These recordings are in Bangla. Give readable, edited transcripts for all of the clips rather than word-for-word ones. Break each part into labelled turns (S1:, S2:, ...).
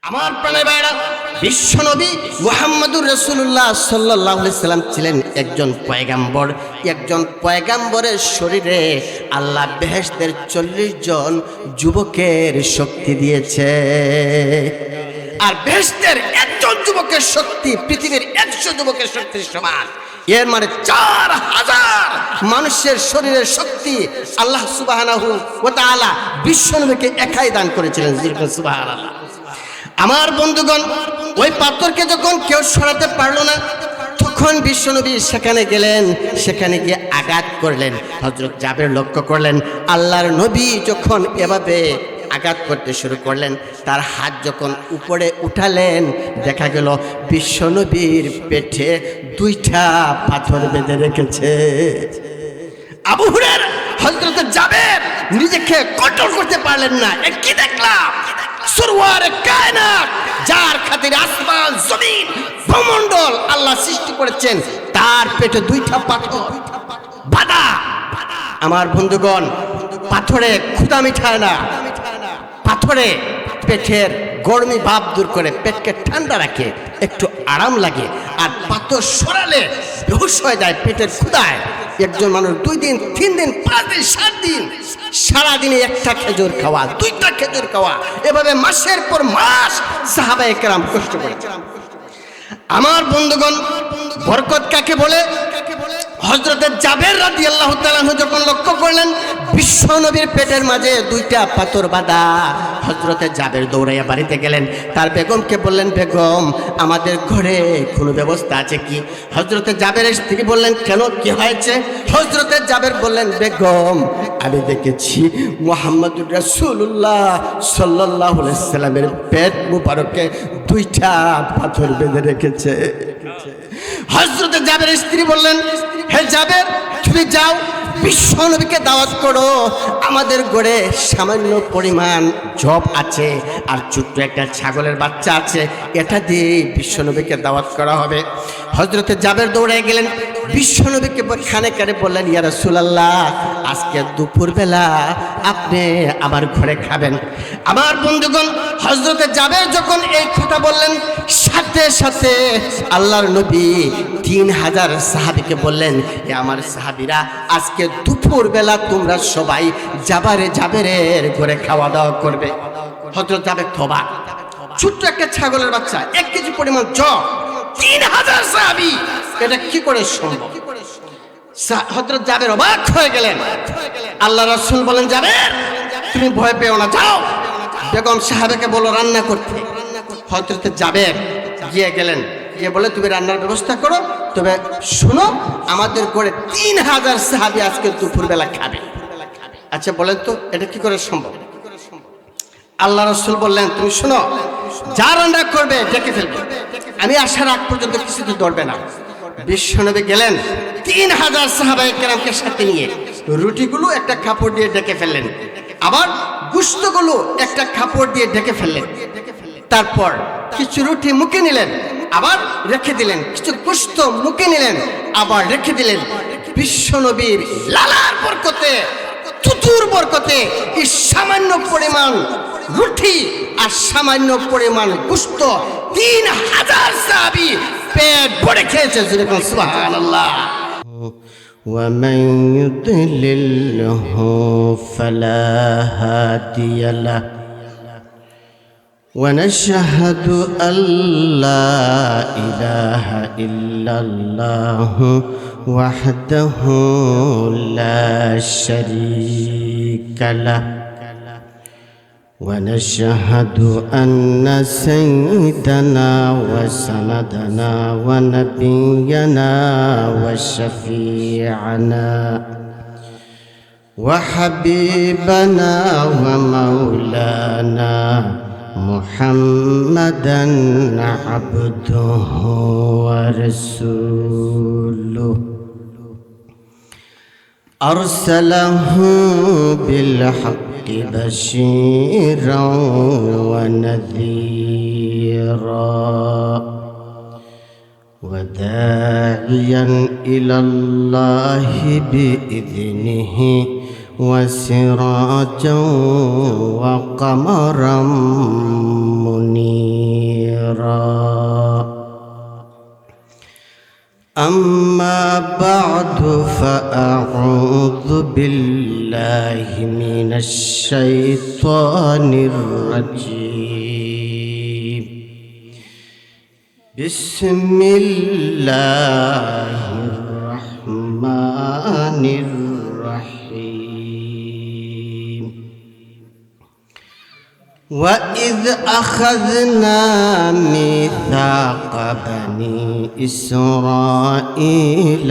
S1: আমার প্রাণের ভাইরা, বিশ্বনবী মুহাম্মদুর রাসূলুল্লাহ সাল্লাল্লাহু আলাইহি সাল্লাম ছিলেন একজন পয়গাম্বর। একজন পয়গাম্বরের শরীরে আল্লাহ বেহেশতের 40 জন যুবকের শক্তি দিয়েছে। আর বেহেশতের একজন যুবকের শক্তি পৃথিবীর 100 যুবকের শক্তির সমান। এর মানে 4000 মানুষের শরীরের শক্তি আল্লাহ সুবহানাহু ওয়া তাআলা বিশ্বনবীকে একাই দান করেছিলেন। সুবহানাল্লাহ। আমার বন্ধুগণ, ওই পাথরকে যখন কেউ সরাতে পারলো না, তখন বিশ্বনবী সেখানে গেলেন। সেখানে গিয়ে আঘাত করলেন। হযরত জাবের লক্ষ্য করলেন, আল্লাহর নবী যখন এভাবে আঘাত করতে শুরু করলেন, তার হাত যখন উপরে উঠালেন, দেখা গেল বিশ্বনবীর পেটে 2টা পাথর বেঁধে রেখেছে। আবু হুরায়রা হযরত জাবের নিজেকে কন্ট্রোল করতে পারলেন না। কি দেখলাম? সুরওয়ারে কায়নাত, যার খাতিরে আসমান জমিন ভূমণ্ডল আল্লাহ সৃষ্টি করেছেন, তার পেটে 2টা পাথর বাঁধা। আমার বন্ধুগণ, পাথরে ক্ষুধা মিটায় না, পাথরে পেটের গরমি ভাব দূর করে, পেটকে ঠান্ডা রাখে, একটু আরাম লাগে। আর পাথর সরালে বেহুশ হয়ে যায় পেটের ক্ষুধায়। একজন মানুষ 2 দিন 3 দিন 5 দিন 7 দিন সারাদিনে 1টা খেজুর খাওয়া, 2টা খেজুর খাওয়া, এভাবে মাসের পর মাস সাহাবায়ে কেরাম কষ্ট করেছেন। আমার বন্ধুগণ, বরকত কাকে বলে? হযরত জাবের রাদিয়াল্লাহু তাআলা যখন লক্ষ্য করলেন বিশ্বনবীর পেটের মাঝে 2টা পাথর বাঁধা, হযরত জাবের দৌড়াইয়া বাড়িতে গেলেন। তার বেগমকে বললেন, বেগম, আমাদের ঘরে কোনো ব্যবস্থা আছে কি? হযরত জাবেরের স্ত্রী বললেন, কেন, কি হয়েছে? হযরত জাবের বললেন, বেগম, আমি দেখেছি মুহাম্মদুর রাসূলুল্লাহ সাল্লাল্লাহু আলাইহি সাল্লামের পেট মুবারকে 2টা পাথর বেঁধে রেখেছে। হযরত জাবেরের স্ত্রী বললেন, হে জাবের, তুমি যাও বিশ্বনবীকে দাওয়াত করো। আমাদের ঘরে সামান্য পরিমাণ জব আছে আর ছোট্ট একটা ছাগলের বাচ্চা আছে, এটা দিয়ে বিশ্বনবীকে দাওয়াত করা হবে। হযরত জাবের দৌড়ে গেলেন, বিশ্বনবীকে খানে কানে বললেন, ইয়া রাসূলুল্লাহ, আজকে দুপুরবেলা আপনি আমার ঘরে খাবেন। আমার বন্ধুগণ, হযরত জাবের যখন এই কথা বললেন, সাথে সাথে আল্লাহর নবী 3000 সাহাবীকে বললেন, এ আমার সাহাবীরা, আজকে দুপুরবেলা তোমরা সবাই জাবেরের ঘরে খাওয়া দাওয়া করবে। হযরত জাবের তবা, ছোট্ট একটা ছাগলের বাচ্চা, 1 কেজি পরিমাণ জব, 3000 সাহাবী, এটা কি করে সম্ভব? হযরত জাবের অবাক হয়ে গেলেন। আল্লাহ রাসূল বলেন, জাবের, তুমি ভয় পেও না, যাও বেগম সাহেবকে বলো রান্না করতে। হযরত জাবের গিয়ে গেলেন, গিয়ে বলে, তুমি রান্নার ব্যবস্থা করো, তবে শুনো, আমাদের ঘরে 3000 সাহাবী আজকে দুপুরবেলা খাবে। আচ্ছা বলেন তো, এটা কি করে সম্ভব? আল্লাহ রাসূল বললেন, তুমি শুনো, যা রান্না করবে ডেকে ফেলবে, আমি আসার আগ পর্যন্ত কিছুতে ধরবে না। বিশ্বনবী গেলেন, 3000 সাহাবায়ে কেরামকে সাথে নিয়ে রুটিগুলো একটা কাপড় দিয়ে ঢেকে ফেললেন, আবার গোশতগুলো একটা কাপড় দিয়ে ঢেকে ফেললেন। তারপর কিছু রুটি মুখে নিলেন, আবার রেখে দিলেন, কিছু গোশত মুখে নিলেন, আবার রেখে দিলেন। বিশ্বনবীর লালার বরকতে, তুতুর বরকতে এই সামান্য পরিমাণ রুটি আর সামান্য পরিমাণ গোশত 3000 সাহাবী পেট ভরে খেয়েছে। সুবহানাল্লাহ।
S2: ومن يضلله فلا هادي له ونشهد أن لا إله إلا الله وحده لا شريك له ونشهد أن سيدنا وسندنا ونبينا وشفيعنا وحبيبنا ومولانا محمدا عبده ورسوله أرسله بالحق بشيرا ونذيرا وداعيا إلى الله بإذنه وسراجا وقمرا منيرا بالله من الشيطان الرجيم. بسم الله الرحمن الرحيم. وإذ أخذنا ميثاق بني إسرائيل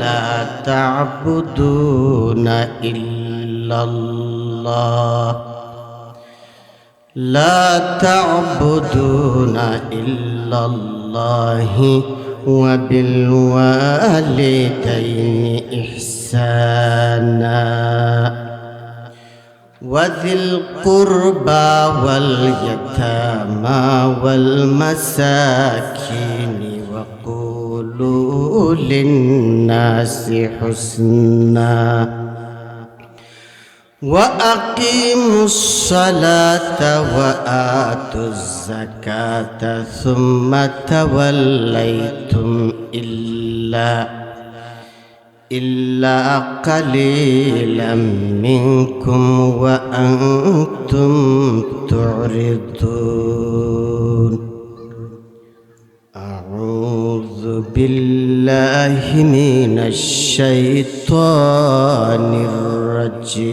S2: لا تعبدون إلا الله وبالوالدين إحسانا وذي القربى واليتامى والمساكين وقولوا للناس حسنا وأقيموا الصلاة وآتوا الزكاة ثم توليتم إلا قليلا منكم وأنتم تعرضون. أعوذ بالله من الشيطان الرجيم.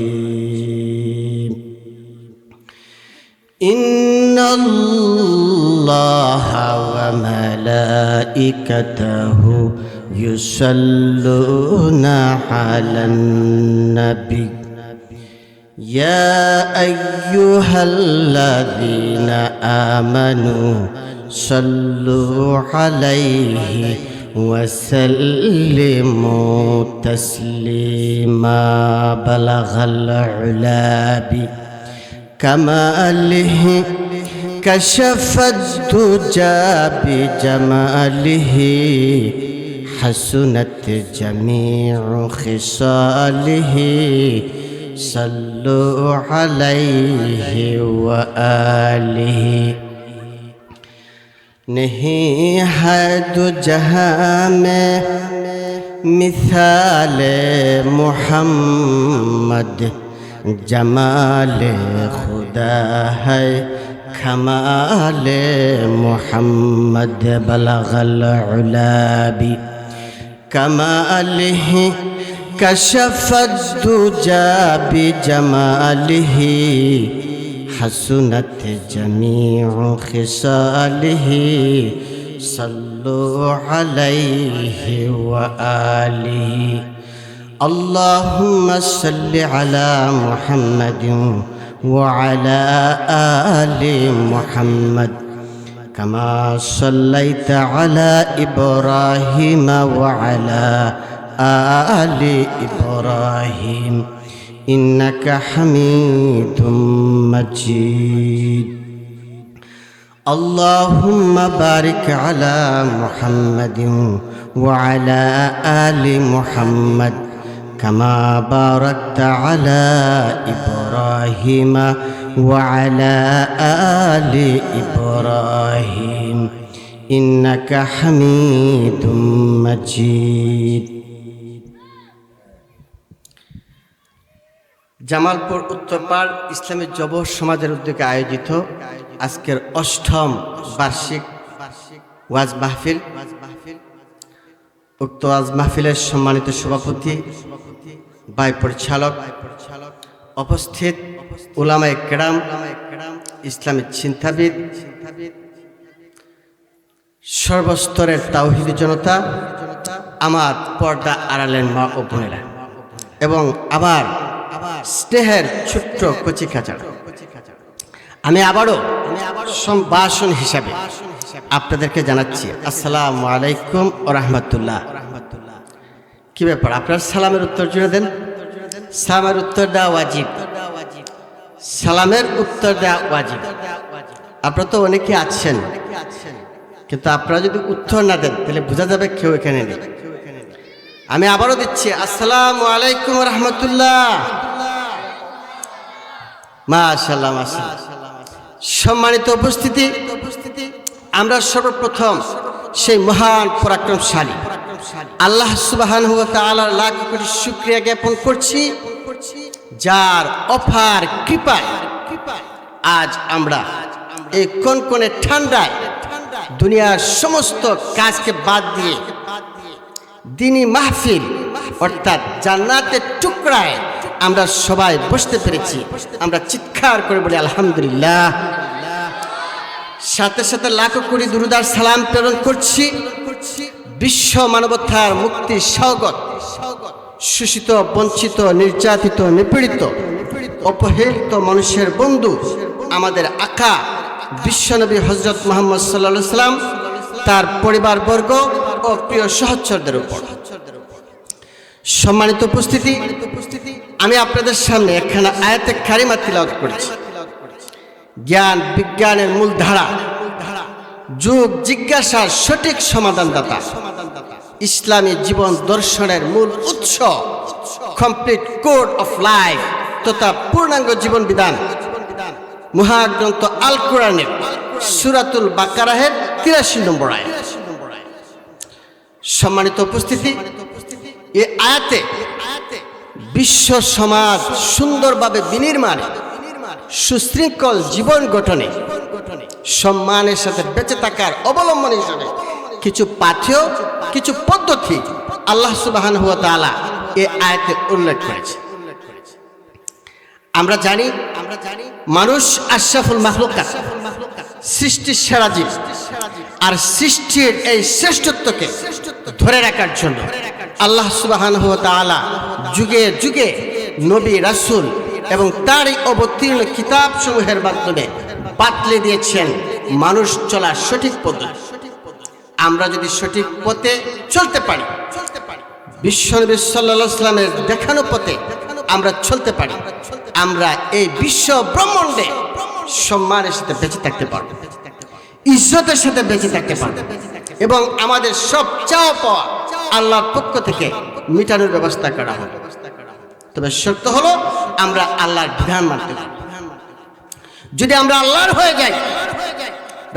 S2: إن الله وملائكته يصلون على النبي يا أيها الذين آمنوا صلوا عليه وسلموا تسليما. بلغ العلا بكماله كشف الدجى بجماله حسنت جميع خصاله صلوا عليه وآله. नहीं है दो जहां में मिसाल मोहम्मद जमाल खुदा है कमाल मोहम्मद बलगल उला बि कमालिह कशफत दुजा बिजमालिह हसनत जमीउ खिसालिह सल्लु अलैहि व आलिहि। अल्लाहुम्मा सल्लि अला मुहम्मदिन व अला आलि मुहम्मद कमा सल्लैता अला इब्राहीम व अला आलि इब्राहीम इन्नका हमीदुम मजीद। अल्लाहुम्मा बारिक अला मुहम्मदिन व अला आलि मुहम्मद कमा बारकता अला इब्राहीम व अला आलि इब्राहीम इन्नका हमीदुम मजीद। জামালপুর উত্তরপাড় ইসলামী যুব সমাজের উদ্যোগে আয়োজিত আজকের অষ্টম বার্ষিক ওয়াজ মাহফিল, উক্ত ওয়াজ মাহফিলের সম্মানিত সভাপতি, বাই পরিচালক, উপস্থিত উলামায়ে কেরাম, ইসলামী চিন্তাবিদ, সর্বস্তরের তাওহীদি জনতা, আমার পর্দা আড়ালের মা ও বোনেরা এবং আবার স্নেহের ছোট্ট কচি কাচারা, আমি আবারও সম্ভাষণ হিসাবে আপনাদেরকে জানাচ্ছি আসসালামু আলাইকুম ওয়া রাহমাতুল্লাহ। কি ব্যাপার, আপনার সালামের উত্তর জুড়ে দেন। সালামের উত্তর দেওয়া ওয়াজিব, সালামের উত্তর দেওয়া ওয়াজিব। আপনারা তো অনেকে আছেন, কিন্তু আপনারা যদি উত্তর না দেন তাহলে বোঝা যাবে কেউ এখানে নেই। আমি আবারও দিচ্ছি আসসালামু আলাইকুম ওয়া রাহমাতুল্লাহ। মাশাআল্লাহ মাশাআল্লাহ। সম্মানিত উপস্থিতি, আমরা সর্বপ্রথম সেই মহান পরাক্রমশালী আল্লাহ সুবহানাহু ওয়া তাআলার লাখ কোটি শুকরিয়া জ্ঞাপন করছি
S1: যার অফার কৃপায় আজ আমরা এই কনকনে ঠান্ডায় দুনিয়ার সমস্ত কাজকে বাদ দিয়ে দিনী মাহফিল অর্থাৎ জান্নাতের টুকরায় আমরা সবাই বসতে পেরেছি। আমরা চিৎকার করে বলি আলহামদুলিল্লাহ। সাথে সাথে লাখো কোটি দুরূদ আর সালাম প্রেরণ করছি বিশ্ব মানবতার মুক্তির স্বাগত শোষিত, বঞ্চিত, নির্যাতিত, নিপীড়িত, অপহেলিত মানুষের বন্ধু আমাদের আকা বিশ্বনবী হযরত মুহাম্মদ সাল্লাল্লাহু আলাইহি সাল্লাম, তার পরিবারবর্গ ও প্রিয় সহচরদের উপর। সম্মানিত উপস্থিতি, আমি আপনাদের সামনে একখানা আয়াতে কারিমা তিলাওয়াত করেছি। জ্ঞান বিজ্ঞানের মূল ধারা, যুগ জিজ্ঞাসার সঠিক সমাধানদাতা, ইসলামী জীবন দর্শনের মূল উৎস, কমপ্লিট কোড অফ লাইফ তথা পূর্ণাঙ্গ জীবন বিধান, মহাগ্রন্থ আল কোরআনের সূরাতুল বাকারাহের 83 নম্বর আয়াত। সম্মানিত উপস্থিতি, এই আয়াতে বিশ্ব সমাজ সুন্দরভাবে বিনির্মাণে, সুশৃঙ্খল জীবন গঠনে, সম্মানের সাথে বেঁচে থাকার অবলম্বন হিসেবে কিছু পাথেয়, কিছু পদ্ধতি আল্লাহ সুবহানাহু ওয়া তাআলা এই আয়াতে উল্লেখ করেছে। আমরা জানি মানুষ আশরাফুল মাখলুকাত, সৃষ্টির সেরা জীব। আর সৃষ্টির এই শ্রেষ্ঠত্বকে ধরে রাখার জন্য আল্লাহ সুবহানাহু ওয়া তাআলা যুগে যুগে নবী, রাসূল এবং তারই অবতীর্ণ কিতাব সমূহের মাধ্যমে বাতলে দিয়েছেন মানুষ চলার সঠিক পদ্ধতি। আমরা যদি সঠিক পথে চলতে পারি, বিশ্বনবী সাল্লাল্লাহু আলাইহি ওয়াসাল্লামের দেখানো পথে আমরা চলতে পারি, আমরা এই বিশ্ব ব্রহ্মাণ্ডে সম্মানের সাথে বেঁচে থাকতে পারব, ইজ্জতের সাথে বেঁচে থাকতে পারব এবং আমাদের সব চাওয়া পাওয়া আল্লাহর পক্ষ থেকে মিটানোর ব্যবস্থা করা হবে। তবে শর্ত হলো আমরা আল্লাহর বিধান মানতে হবে। যদি আমরা আল্লাহর হয়ে যাই,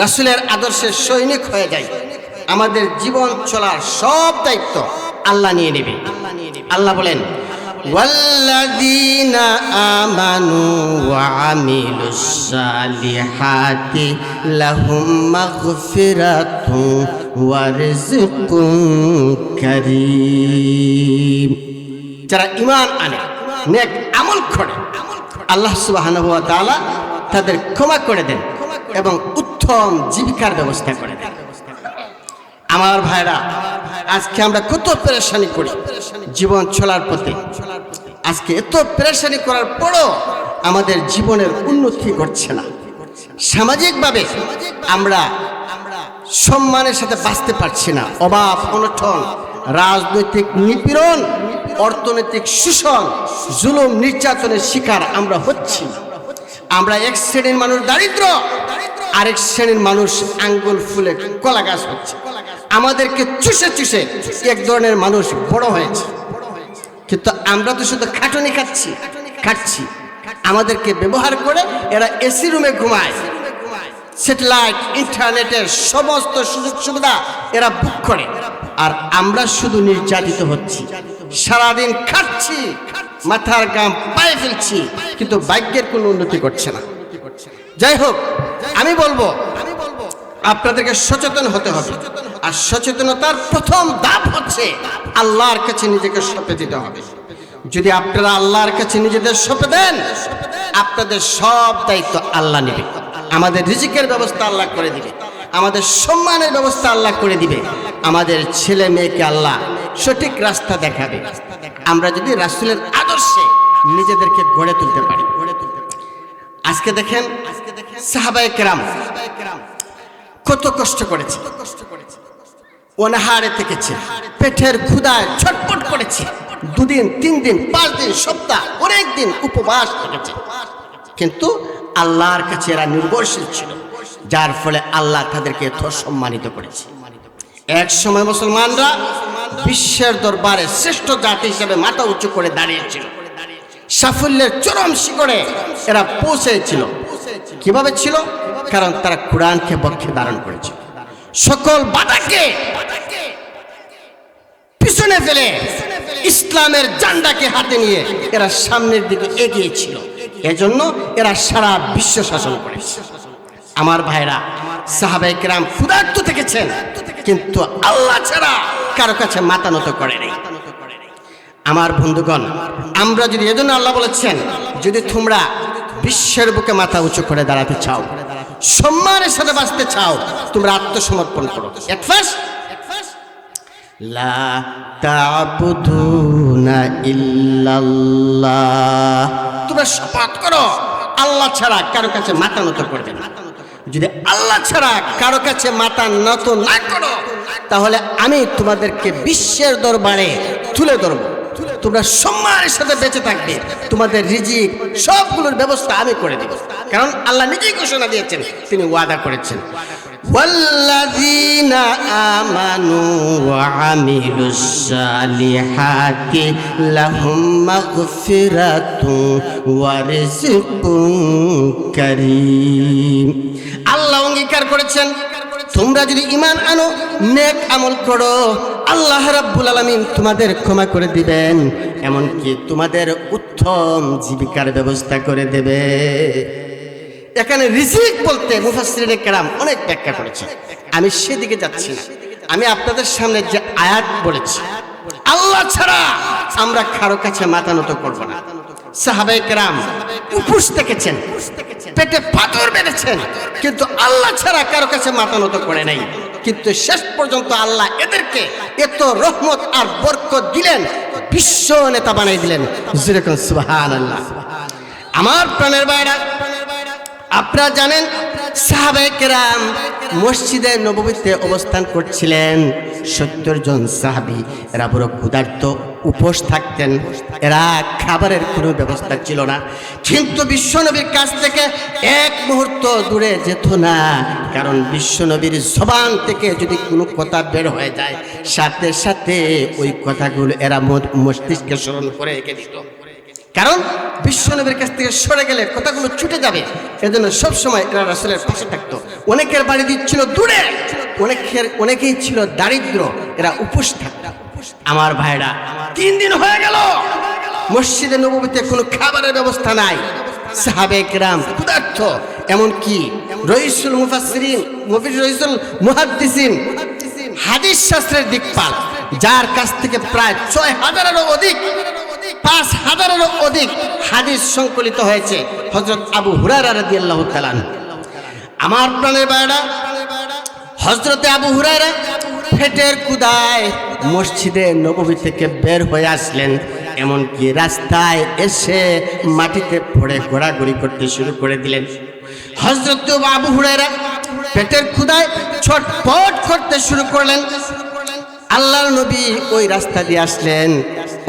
S1: রাসূলের আদর্শের সৈনিক হয়ে যাই, আমাদের জীবন চলার সব দায়িত্ব আল্লাহ নিয়ে নেবে। আল্লাহ বলেন, ওয়াল্লাযীনা আমানু ওয়া আমিলুস সালিহাতি লাহুম মাগফিরাতুন ওয়া রিজকুন কারীম। যারা ঈমান আনে, নেক আমল করে, আল্লাহ সুবহানাহু ওয়া তাআলা তাদের ক্ষমা করে দেন এবং উত্তম জীবিকার ব্যবস্থা করে দেন। আমার ভাইরা, আজকে আমরা কত পেরেশানি করি জীবন চলার পথে। আজকে এত পেরেশানি করার পরও আমাদের জীবনের উন্নতি ঘটছে না। সামাজিকভাবে আমরা সম্মানের সাথে বাঁচতে পারছি না। অভাব, অনটন, রাজনৈতিক নিপীড়ন, অর্থনৈতিক শোষণ, জুলুম, নির্যাতনের শিকার আমরা হচ্ছি। আমরা এক শ্রেণীর মানুষ দারিদ্র, আরেক শ্রেণীর মানুষ আঙ্গুল ফুলে কলা গাছ হচ্ছে। আমাদেরকে চুষে চুষে এক ধরনের মানুষ বড় হয়েছে, কিন্তু আমরা তো শুধু খাটুনি খাচ্ছি। আমাদেরকে ব্যবহার করে এরা এসি রুমে ঘুমায়, স্যাটেলাইট, ইন্টারনেটের সমস্ত সুযোগ সুবিধা এরা বুক করে, আর আমরা শুধু নির্যাতিত হচ্ছি। সারাদিন খাচ্ছি, মাথার গাম পায়ে ফেলছি, কিন্তু ভাগ্যের কোনো উন্নতি করছে না। যাই হোক, আমি বলবো আপনাদেরকে সচেতন হতে হবে। আর সচেতনতার প্রথম ধাপ হচ্ছে আল্লাহর কাছে নিজেকে সঁপে দিতে হবে। যদি আপনারা আল্লাহর কাছে নিজেদের সঁপে দেন, আপনাদের সব দায়িত্ব আল্লাহ নেবে। আমাদের রিজিকের ব্যবস্থা আল্লাহ করে দিবে, আমাদের সম্মানের ব্যবস্থা আল্লাহ করে দিবে, আমাদের ছেলে মেয়েকে আল্লাহ সঠিক রাস্তা দেখাবে। আমরা যদি রাসূলের আদর্শে নিজেদেরকে গড়ে তুলতে পারি। আজকে দেখেন সাহাবায়ে কেরাম কত কষ্ট করেছে, অনাহারে থেকেছে, পেটের ক্ষুধায় ছটফট করেছে, 2 দিন 3 দিন 5 দিন সপ্তাহ অনেক দিন উপবাস থেকেছে, কিন্তু আল্লাহর কাছে এরা নির্ভরশীল ছিল, যার ফলে আল্লাহ তাদেরকে এত সম্মানিত করেছে। এক সময় মুসলমানরা বিশ্বের দরবারে শ্রেষ্ঠ জাতি হিসেবে মাথা উঁচু করে দাঁড়িয়েছিল, সাফল্যের চরম শিখরে এরা পৌঁছেছিল। কিভাবে ছিল? কারণ তারা কোরআনকে বক্ষে ধারণ করেছিল, সকল বাধাকে পিছনে ফেলে ইসলামের জান্ডাকে হাতে নিয়ে এরা সামনের দিকে এগিয়েছিল। এজন্য এরা সারা বিশ্ব শাসন করেছে। আমার ভাইরা, সাহাবায়ে কেরাম ক্ষুধার্ত থেকেছেন, কিন্তু আল্লাহ ছাড়া কারো কাছে মাথা নত করে নাই। আমার বন্ধুগণ, আমরা যদি, এজন্য আল্লাহ বলেছেন, যদি তোমরা বিশ্বের বুকে মাথা উঁচু করে দাঁড়াতে চাও, সম্মানের সাথে বাঁচতে চাও, তোমরা আত্মসমর্পণ করো। এট ফার্স্ট, লা তা'বুদুনা ইল্লাল্লাহ, তোমরা শপথ করো আল্লাহ ছাড়া কারো কাছে মাথা নত করবে না। যদি আল্লাহ ছাড়া কারো কাছে মাথা নত না করো, তাহলে আমি তোমাদেরকে বিশ্বের দরবারে তুলে ধরবো, তোমরা সম্মানের সাথে বেঁচে থাকবে, তোমাদের রিজিক সবগুলোর ব্যবস্থা আমি করে দেব। কারণ আল্লাহ নিজেই ঘোষণা দিয়েছেন, তিনি ওয়াদা করেছেন, ওয়াল্লাযীনা আমানু ওয়া আমিলুস সালিহাতি লাহুম মাগফিরাতুন ওয়া রিজকুন কারীম। আল্লাহ অঙ্গীকার করেছেন, তোমরা যদি ঈমান আনো, নেক আমল করো, আল্লাহ রাব্বুল আলামিন তোমাদের ক্ষমা করে দিবেন, এমনকি তোমাদের উত্তম জীবিকার ব্যবস্থা করে দেবে। এখানে রিজিক বলতে মুফাসসিরিনে কেরাম অনেক ব্যাখ্যা করেছে, আমি সেদিকে যাচ্ছি না। আমি আপনাদের সামনে যে আয়াত বলেছি, আল্লাহ ছাড়া আমরা কারো কাছে মাথা নত করব না। সাহাবায়ে কেরাম উপোস থেকেছেন, পেটে পাথর বেঁধেছেন, কিন্তু আল্লাহ ছাড়া কারো কাছে মাথা নত করে নাই। কিন্তু শেষ পর্যন্ত আল্লাহ এদেরকে এত রহমত আর বরকত দিলেন, বিশ্ব নেতা বানাই দিলেন। যেরকম সুবহানাল্লাহ। আমার প্রাণের ভাইরা, আপনারা জানেন সাহাবায়ে কেরাম মসজিদে নববীতে অবস্থান করছিলেন। 70 জন সাহাবী, এরা বড় ক্ষুধার্ত, উপোস থাকতেন, এরা খাবারের কোনো ব্যবস্থা ছিল না। কিন্তু বিশ্বনবীর কাছ থেকে এক মুহূর্ত দূরে যেত না, কারণ বিশ্বনবীর জবান থেকে যদি কোনো কথা বের হয়ে যায়, সাথে সাথে ওই কথাগুলো এরা মস্তিষ্কে স্মরণ করে রেখে দিত। কারণ বিশ্বনবীর কাছ থেকে সরে গেলে কথাগুলো ছুটে যাবে, এজন্য সবসময় এরা রাসূলের পাশে থাকতো। অনেকের বাড়ি দিচ্ছিল দূরে, অনেকেই ছিল দারিদ্র, এরা উপোস থাকত। আমার ভাইরা, 3 দিন হয়ে গেল মসজিদে নববীতে কোনো খাবারের ব্যবস্থা নাই। সাহাবায়ে কেরাম ক্ষুধার্ত, এমনকি রইসুল মুফাসসিরিন, রইসুল মুহাদ্দিসিন, হাদিস শাস্ত্রের দিকপাল, যার কাছ থেকে প্রায় 6000-এরও অধিক, 5000-এরও অধিক হাদিস সংকলিত হয়েছে, হযরত আবু হুরায়রা রাদিয়াল্লাহু তাআলা। আমার প্রাণের ভাইরা, হযরতে আবু হুরায়রা পেটের ক্ষুধায় মসজিদে নববী থেকে বের হয়ে আসলেন, এমনকি রাস্তায় এসে মাটিতে পড়ে ঘোরাঘুরি করতে শুরু করে দিলেন। হযরত আবু হুরায়রা পেটের ক্ষুধায় ছটফট করতে শুরু করলেন। আল্লাহর নবী ওই রাস্তা দিয়ে আসলেন,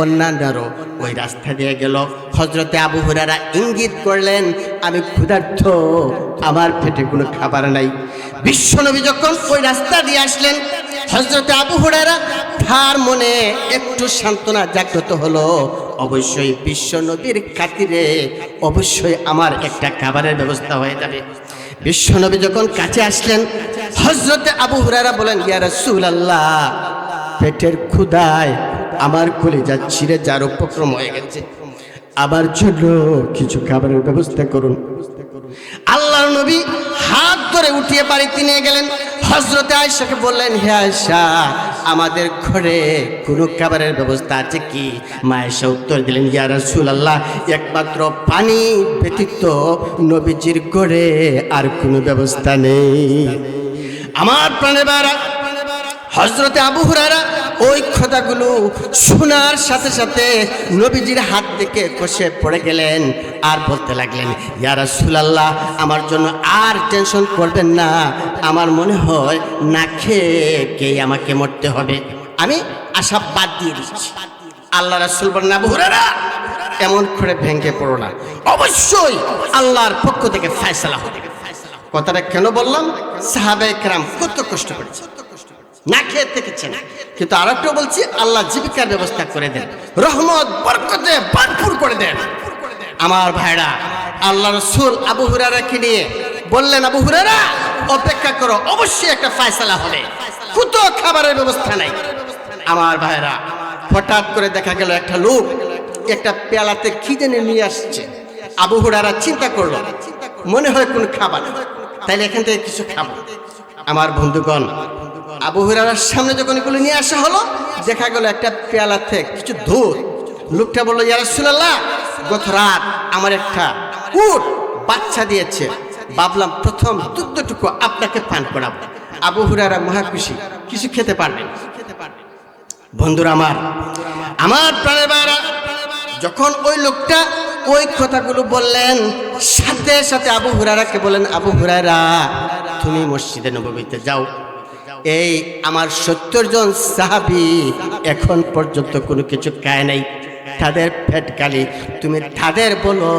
S1: অন্যান্যরাও ওই রাস্তা দিয়ে গেল। হযরতে আবু হুরায়রা ইঙ্গিত করলেন, আমি ক্ষুধার্ত, আমার পেটে কোনো খাবার নাই। বিশ্বনবী যখন ওই রাস্তা দিয়ে আসলেন, হযরতে আবু হুরায়রা তার মনে একটু সান্ত্বনা জাগ্রত হলো, অবশ্যই বিশ্বনবীর খাতিরে অবশ্যই আমার একটা খাবারের ব্যবস্থা হয়ে যাবে। বিশ্বনবী যখন কাছে আসলেন, হযরতে আবু হুরায়রা বলেন, ইয়া রাসূলুল্লাহ, পেটের ক্ষুধায় আমার কলিজা ছিঁড়ে যার উপক্রম হয়ে গেছে, আমার জন্য কিছু খাবারের ব্যবস্থা করুন। আল্লাহর নবী হাত ধরে উঠিয়ে বাড়িতে নিয়ে গেলেন। হযরতে আয়েশাকে বললেন, হে আয়েশা, আমাদের ঘরে কোনো খাবারের ব্যবস্থা আছে কি? মা আয়েশা উত্তর দিলেন, ইয়া রাসূলুল্লাহ, একমাত্র পানি ব্যতীত নবীজির ঘরে আর কোনো ব্যবস্থা নেই। আমার প্রাণের ভাইরা, হযরতে আবু হুরায়রা ওই কথাগুলো শোনার সাথে সাথে নবীজির হাত থেকে খসে পড়ে গেলেন আর বলতে লাগলেন, ইয়া রাসূলুল্লাহ, আমার জন্য আর টেনশন করবেন না, আমার মনে হয় না খেয়ে আমাকে মরতে হবে, আমি আশা বাদ দিয়ে দিচ্ছি। আল্লাহ রাসূল বলেন, আবু হুরায়রা, এমন করে ভেঙে পড়ো না, অবশ্যই আল্লাহর পক্ষ থেকে ফয়সালা হবে। কথাটা কেন বললাম? সাহাবায়ে কেরাম কত কষ্ট করেছে, না খেয়ে থেকেছেন, কিন্তু আরেকটা বলছি, আল্লাহ জীবিকার ব্যবস্থা করে দেন, রহমত বরকতে ভরপুর করে দেন। আমার ভাইরা, আল্লাহ রাসূল আবু হুরায়রাকে নিয়ে বললেন, আবু হুরায়রা, অপেক্ষা করো, অবশ্যই একটা ফয়সালা হবে, কত খাবারের ব্যবস্থা নাই। আমার ভাইরা,
S2: হঠাৎ করে দেখা গেল একটা লোক একটা পেয়ালাতে কি যেন নিয়ে আসছে। আবু হুরায়রা চিন্তা করলো, মনে হয় কোন খাবার, তাইলে এখান থেকে কিছু খাবো। আমার বন্ধুগণ, আবু হুরায়রার সামনে যখন এগুলো নিয়ে আসা হলো, দেখা গেল একটা পেয়ালাতে কিছু দুধ। লোকটা বললো, ইয়া রাসূলুল্লাহ, গত রাত আমার একটা উট বাচ্চা দিয়েছে, ভাবলাম প্রথম দুধটুকু আপনাকে পান করাবো। আবু হুরায়রা মহা খুশি, কিছু খেতে পারবেন। বন্ধুরা আমার প্রাণের ভাইরা, যখন ওই লোকটা ওই কথাগুলো বললেন, সাথে সাথে আবু হুরায়রাকে বলেন, আবু হুরায়রা, তুমি মসজিদে নববীতে যাও। এই আমার 70 জন সাহাবী এখন পর্যন্ত কোনো কিছু খায় নাই, তাদের পেট খালি। তুমি তাদের বলো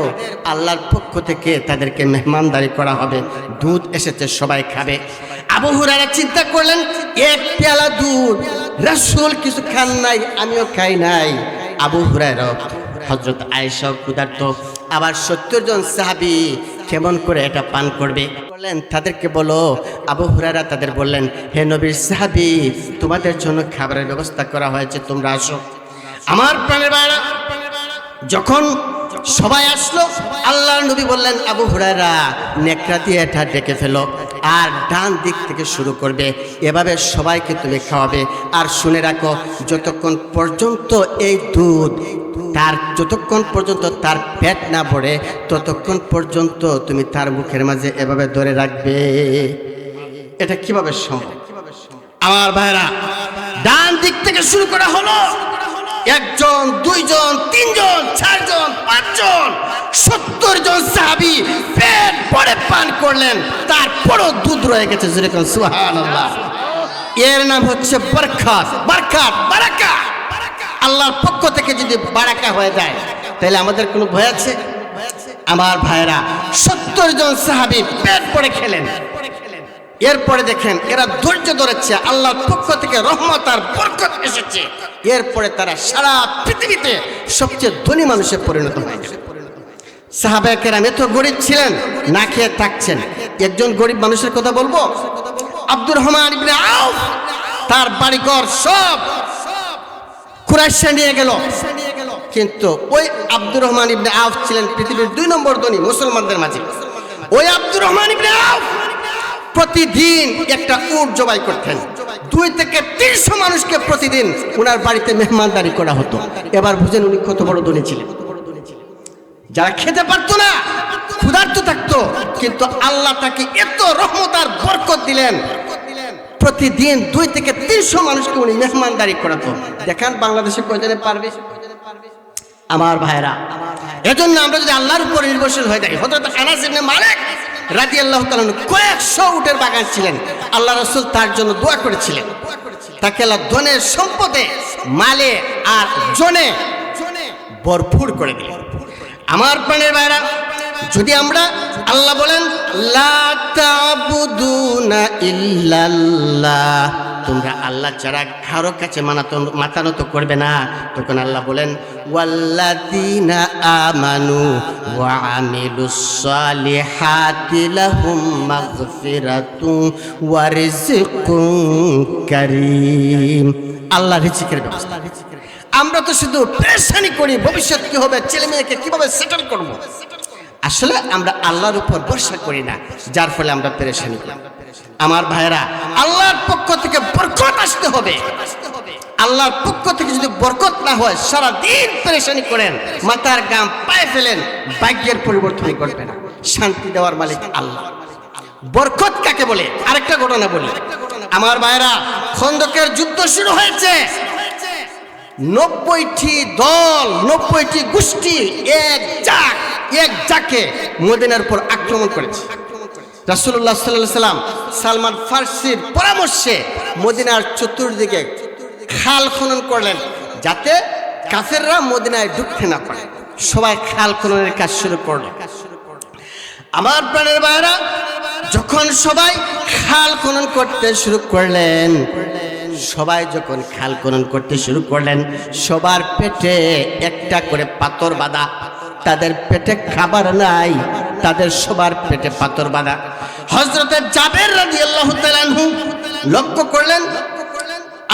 S2: আল্লাহর পক্ষ থেকে তাদেরকে মেহমানদারি করা হবে, দুধ এসেছে, সবাই খাবে। আবু হুরায়রা চিন্তা করলেন, এক পেয়ালা দুধ, রাসূল কিছু খান নাই, আমিও খাই নাই। আবু হুরায়রা, হযরত আয়েশা ক্ষুধার্ত, আবার 70 জন সাহাবী কেমন করে এটা পান করবে? বললেন তাদেরকে বলো। আবু হুরায়রা তাদের বললেন, হে নবীর সাহাবী, তোমাদের জন্য খাবারের ব্যবস্থা করা হয়েছে, তোমরা আসো। আমার প্রাণের ভাইরা, যখন সবাই আসলো, আল্লাহর নবী বললেন, আবু হুরায়রা, নেকড়া দিয়ে এটা ডেকে ফেলো আর ডান দিক থেকে শুরু করবে, এভাবে সবাইকে তুমি খাওয়াবে। আর শুনে রাখো, যতক্ষণ পর্যন্ত এই দুধ যতক্ষণ পর্যন্ত তার পেট না ভরে, ততক্ষণ পর্যন্ত তুমি তার মুখের মাঝে এভাবে ধরে রাখবে। এটা কিভাবে সম্ভব? আমার ভাইরা, ডান দিক থেকে শুরু করা হলো। 1 জন, 2 জন, 3 জন, 4 জন, 5 জন, 70 জন সাহাবী পেট ভরে পান করলেন, তারপরও দুধ রয়ে গেছে। যেরকম সুবহানাল্লাহ। এর নাম হচ্ছে বরকত, বরকত, বারাকা। আল্লাহর পক্ষ থেকে যদি বারাকা হয়ে যায়, তাহলে আমাদের কোনো ভয় আছে? আমার ভাইরা, 70 জন সাহাবী পেট ভরে খেলেন। এরপরে দেখেন, এরা ধৈর্য ধরেছে, আল্লাহর পক্ষ থেকে রহমত আর বরকত এসেছে। এরপরে তারা সারা পৃথিবীতে সবচেয়ে ধনী মানুষে পরিণত হয়ে গেল। সাহাবায়ে কেরাম এত গরিব ছিলেন, না খেয়ে থাকছেন। একজন গরিব মানুষের কথা বলবো, আব্দুর রহমান ইবনে আউফ, তার বাড়িঘর সব কুরাইশরা নিয়ে গেল। কিন্তু ওই আব্দুর রহমান ইবনে আউফ ছিলেন পৃথিবীর 2 নম্বর ধনী মুসলমানদের মাঝে। ওই আব্দুর রহমান ইবনে আউফ প্রতিদিন একটা উট জবাই করতেন। 2 থেকে 300 মানুষকে প্রতিদিন ওনার বাড়িতে মেহমানদারি করা হতো। এবার বুঝেন উনি কত বড় ধনী ছিলেন। যারা খেতে পারতো না, ক্ষুধার্ত থাকতো, কিন্তু আল্লাহ তাকে এত রহমত আর বরকত দিলেন, প্রতিদিন 2 থেকে 300 মানুষকে উনি মেহমানদারি করাতো। দেখেন বাংলাদেশে কয়জনে পারবে? আমার ভাইরা, এজন্য আমরা যদি আল্লাহর উপর নির্ভরশীল হয়ে যাই, হযরত আনাস ইবনে মালিক রাদিয়াল্লাহু তাআলা কয়েকশো উটের বাগান ছিলেন। আল্লাহ রাসূল তার জন্য দোয়া করেছিলেন, তাকে আল্লাহ ধনে সম্পদে, মালে আর জনে ভরপুর করে দিলেন। আমার প্রাণের ভাইরা, যদি আমরা, আল্লাহ বলেন লা তা'বুদুনা ইল্লাল্লাহ, তোমরা আল্লাহ ছাড়া কারো কাছে মাথা নত করবে না, তখন আল্লাহ বলেন ওয়াল্লাযীনা আমানু ওয়া আমিলুস সালিহাতি লাহুম মাগফিরাতুন ওয়া রিজকুন কারীম। আল্লাহ রিজিকের ব্যবস্থা। আমরা তো শুধু পেরেশানি করি, ভবিষ্যৎ কি হবে, ছেলে মেয়েকে কিভাবে সেটেল করব। আসলে আমরা আল্লাহর উপর ভরসা করি না, যার ফলে আমরা পেরেশানি করি। আমার ভাইরা, আল্লাহর পক্ষ থেকে বরকত আসতে হবে। আল্লাহর পক্ষ থেকে যদি বরকত না হয়, সারা দিন পেরেশানি করেন, মাথার গাম পায়ে ফেলেন, ভাগ্যের পরিবর্তন করবে না। শান্তি দেওয়ার মালিক আল্লাহ। বরকত কাকে বলে? আরেকটা ঘটনা বলি। আমার ভাইরা, খন্দকের যুদ্ধ শুরু হয়েছে। 90টি দল, 90টি গোষ্ঠী এক জাকে মদিনার উপর আক্রমণ করেছে। রাসূলুল্লাহ সাল্লাল্লাহু আলাইহি সাল্লাম সালমান ফারসির পরামর্শে মদিনার চতুর্দিকে খাল খনন করলেন, যাতে কাফেররা মদিনায় ঢুকতে না পারে। সবাই খাল খননের কাজ শুরু করল। আমার প্রাণের ভাইরা, যখন সবাই খাল খনন করতে শুরু করলেন, সবার পেটে একটা করে পাথর বাঁধা। তাদের পেটে খাবার নাই, তাদের সবার পেটে পাথর বাঁধা। হযরতে জাবের রাদিয়াল্লাহু তাআলা আনহু লক্ষ্য করলেন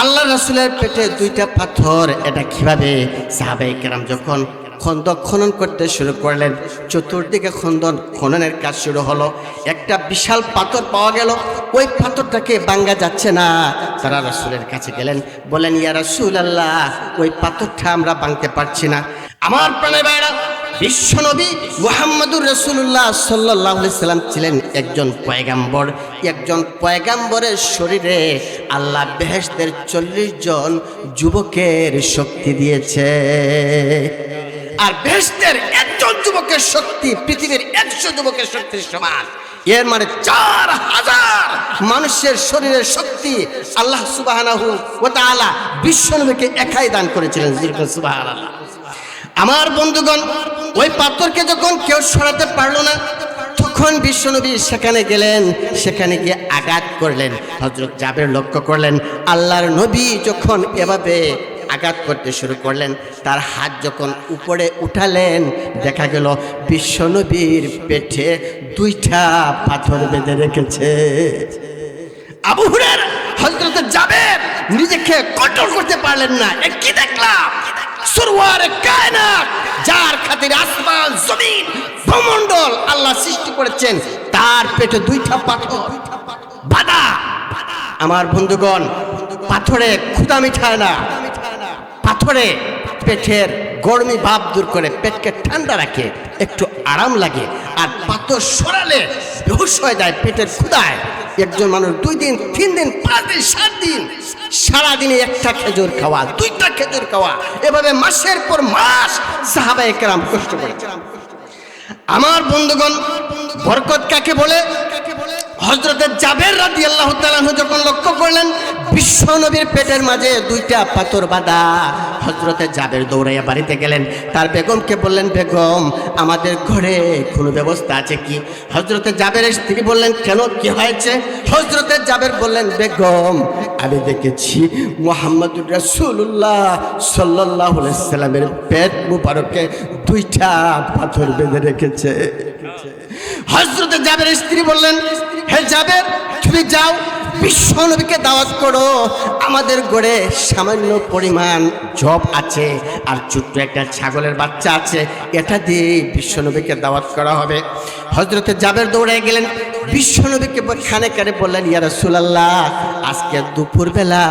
S1: আল্লাহ রাসূলের পেটে দুইটা পাথর, এটা কিভাবে? সাহাবায়ে কেরাম যখন খন্দক খনন করতে শুরু করলেন, চতুর্দিকে খননের কাজ শুরু হলো। একটা বিশাল পাথর পাওয়া গেল, ওই পাথরটাকে ভাঙা যাচ্ছে না। তারা রাসূলের কাছে গেলেন, বলেন ইয়া রাসূলুল্লাহ, ওই পাথরটা আমরা ভাঙতে পারছি না। আমার প্রাণের ভাইরা, বিশ্বনবী মুহাম্মদুর রাসূলুল্লাহ সাল্লাল্লাহু আলাইহি সাল্লাম ছিলেন একজন পয়গাম্বর। একজন পয়গাম্বরের শরীরে আল্লাহ বেহেশতের 40 জন যুবকের শক্তি দিয়েছে। আর বেহেশতের একজন যুবকের শক্তি পৃথিবীর 100 যুবকের শক্তির সমান। এর মানে 4000 মানুষের শরীরের শক্তি আল্লাহ সুবহানাহু ওয়া তাআলা বিশ্বনবীকে একাই দান করেছিলেন। সুবহানাল্লাহ। আমার বন্ধুগণ, ওই পাথরকে যখন কেউ সরাতে পারলো না, তখন বিশ্বনবী সেখানে গেলেন। সেখানে গিয়ে আঘাত করলেন। হযরত জাবের লক্ষ্য করলেন, আল্লাহর নবী যখন এভাবে আঘাত করতে শুরু করলেন, তার হাত যখন উপরে উঠালেন, দেখা গেল বিশ্বনবীর পেটে দুইটা পাথর বেঁধে রেখেছে। আবু হুরায়রা, হযরত জাবের নিজেকে কন্ট্রোল করতে পারলেন না। কি দেখলাম? সুরওয়ারে কায়নাত, যার খাতিরে আসমান জমিন ভূমণ্ডল আল্লাহ সৃষ্টি করেছেন, তার পেটে দুইটা পাথর বাঁধা। আমার বন্ধুগণ, পাথরে ক্ষুধা মিটায় না, পাথরে পেটের গরমি ভাব দূর করে, পেটকে ঠান্ডা রাখে, একটু আরাম লাগে। আর পাথর সরালে বেহুশ হয়ে যায় পেটের ক্ষুধায়। একজন মানুষ 2 দিন 3 দিন 5 দিন 7 দিন সারাদিনে একটা খেজুর খাওয়া, 2টা খেজুর খাওয়া, এভাবে মাসের পর মাস সাহাবায়ে কেরাম কষ্ট করেছেন। আমার বন্ধুগণ, বরকত কাকে বলে? হযরত জাবের রাদিয়াল্লাহু তাআলা যখন লক্ষ্য করলেন বিশ্বনবীর পেটের মাঝে দুইটা পাথর বাঁধা, হযরত জাবের দৌড়াইয়া বাড়িতে গেলেন। তার বেগমকে বললেন, বেগম, আমাদের ঘরে কোনো ব্যবস্থা আছে কি? হযরত জাবেরের স্ত্রী বললেন, কেন, কি হয়েছে? হযরত জাবের বললেন, বেগম, আমি দেখেছি মুহাম্মদুর রাসূলুল্লাহ সাল্লাল্লাহু আলাইহি সাল্লামের পেট মুবারকে দুইটা পাথর বেঁধে রেখেছে। হযরত জাবেরের স্ত্রী বললেন, হে জাবের, তুমি যাও, বিশ্বনবীকে দাওয়াত করো। আমাদের ঘরে সামান্য পরিমাণ জব আছে আর ছোট্ট একটা ছাগলের বাচ্চা আছে, এটা দিয়ে বিশ্বনবীকে দাওয়াত করা হবে। হযরত জাবের দৌড়ে গেলেন, বিশ্বনবীকে খানে কানে বললেন, ইয়া রাসূলুল্লাহ, আজকে দুপুরবেলা